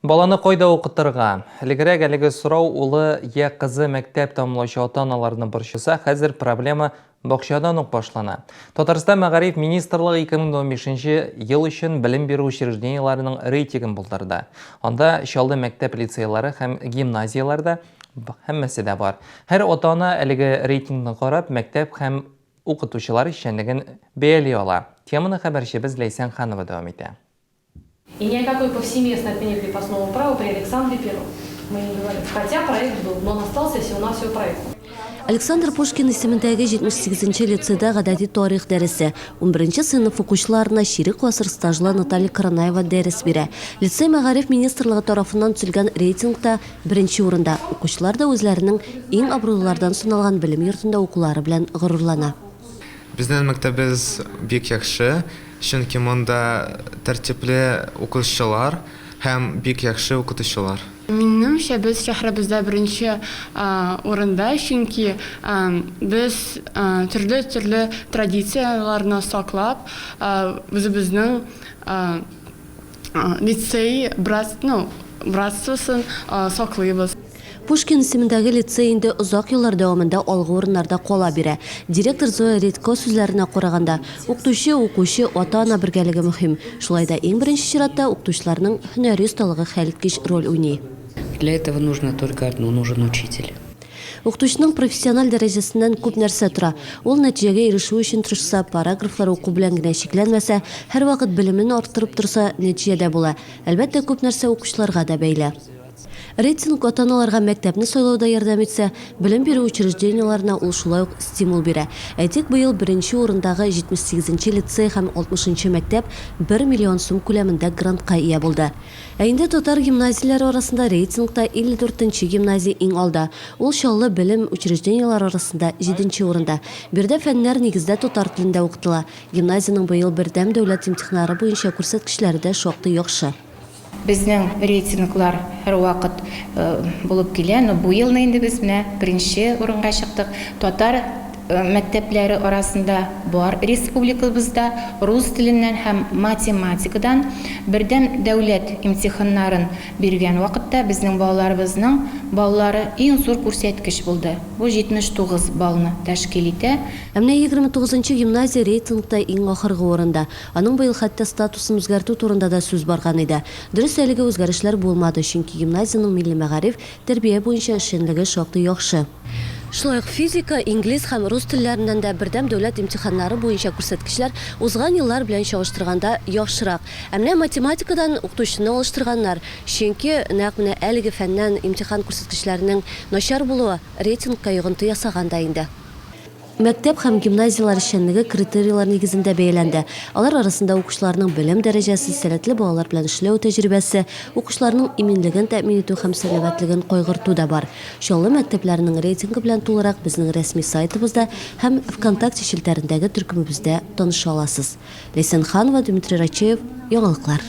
Баланы койда оқытырға? Әлігірек әлігі сұрау улы е қызы мәктеп тамылаушы ата-аналарының біршіса хәзір проблема бақшадан ұқ башлана. Татарстан Мәғариф министрлығы 2015 ел үшін білім беру учрежденияларының рейтингін бұлдырды. Онда шалды мәктеп лицейлары һәм гимназияларда һәммәсе дә бар. Һәр ата-ана әлігі рейтингны қарап, мәктеп һәм оқытушылар эшчәнлеген бәялей ала. Теманы хәбәрчебез Ләйсән Ханова дәвам итә. И никакой повсеместной отмены крепостного права при Александре Первом мы не говорим. Хотя проект был, но он остался всего-навсего проектом. Александр Пушкин исемендәге 78-нче лицейда гадәти тарих дәресе, 11-нче сыйныф укучыларына ширек гасыр стажлы Наталья Каранаева дәрес бирә. Лицей Мәгариф министрлыгы тарафыннан төзелгән рейтингта 1-нче урында. Укучылар да үзләренең иң абруйлылардан саналган белем йортында укулары белән горурлана. Безнең мәктәбебез бик яхшы, чөнки монда тәртипле укучылар һәм бик яхшы укытучылар. Минемчә, без шәһребездә беренче урында, чөнки без төрле традицияларны саклап, үзебезнең лицей братствосын саклыйбыз. Пушкин исемендәге лицей инде озак еллар дәвамында алгы урыннарда кала бирә. Директор Зоя Редько сүзләренә караганда, укучы, ата-ана бергәлеге мөһим. Шулай да иң беренче чиратта укытучыларның һөнәри осталыгы хәлиткеч роль уйный. Для этого нужен учитель. Укытучының профессиональ дәрәҗәсеннән күп нәрсә тора. Ул нәтиҗәгә ирешү өчен тырышса, параграфлар уку белән генә шикләнмәсә, һәрвакыт белемен арттырып торса, нәтиҗәдә була. Әлбәттә, күп нәрсә укучыларга да бәйле. Рейтинг ата-аналарга мәктәпне сайлауда ярдәм итсә, белем бирү учрежденияларына ул шулай ук стимул бирә. Әйтик, быел 1-нче урындагы 78-нче лицей һәм 60-нчы мәктәп 1 миллион сум күләмендә грантка ия булды. Ә инде татар гимназияләре арасында рейтингта 54-нче гимназия иң алда. Ул шаллы белем учреждениялары арасында 7-нче урында. Бирдә фәннәр нигездә татар телендә укытыла. Гимназиянең быел бердәм дәүләт имтиханнары буенча күрсәткечләре дә шактый яхшы. Безнең рейтинглар һәр вакыт булып килә, но бу елны инде без менә беренче урынга чыктык. Татар мәктәпләре арасында бар республикабызда рус теленнән һәм математикадан бердәм дәүләт имтиханнарын биргән вакытта безнең балалары иң зур күрсәткеч булды. Бу 79 балны тәшкил итә. Әмнә 29-нчы гимназия рейтингта иң ахыргы урында. Аның быел хәтта статусын үзгәртү турында да сүз барган иде. Дөрес, әлеге үзгәрешләр булмады, чөнки гимназиянең милли мәгариф тәрбия буенча эшчәнлеге шактый яхшы. Шулай ук физика, инглиз һәм рус телләреннән дә бердәм дәүләт имтиханнары буенча күрсәткечләр узган еллар белән чагыштырганда яхшырак. Әмма математикадан укытучыны алыштырганнар, чөнки нәкъ менә әлеге фәннән имтихан күрсәткечләренең начар булуы рейтингка йогынты ясаганда инде. Мәктәп һәм гимназиялар эшчәнлеге критерийлар нигезендә бәяләнде. Алар арасында укучыларның белем дәрәҗәсе, сәләтле балалар белән эшләү тәҗрибәсе, укучыларның иминлеген тәэмин итү һәм сәламәтлеген кайгырту да бар. Шуллы мәктәпләрнең рейтингы белән тулырак безнең рәсми сайтыбызда һәм ВКонтакте челтәрендәге төркемебездә таныша аласыз. Ләйсән Ханова, Дмитрий Рачеев, яңалыклар.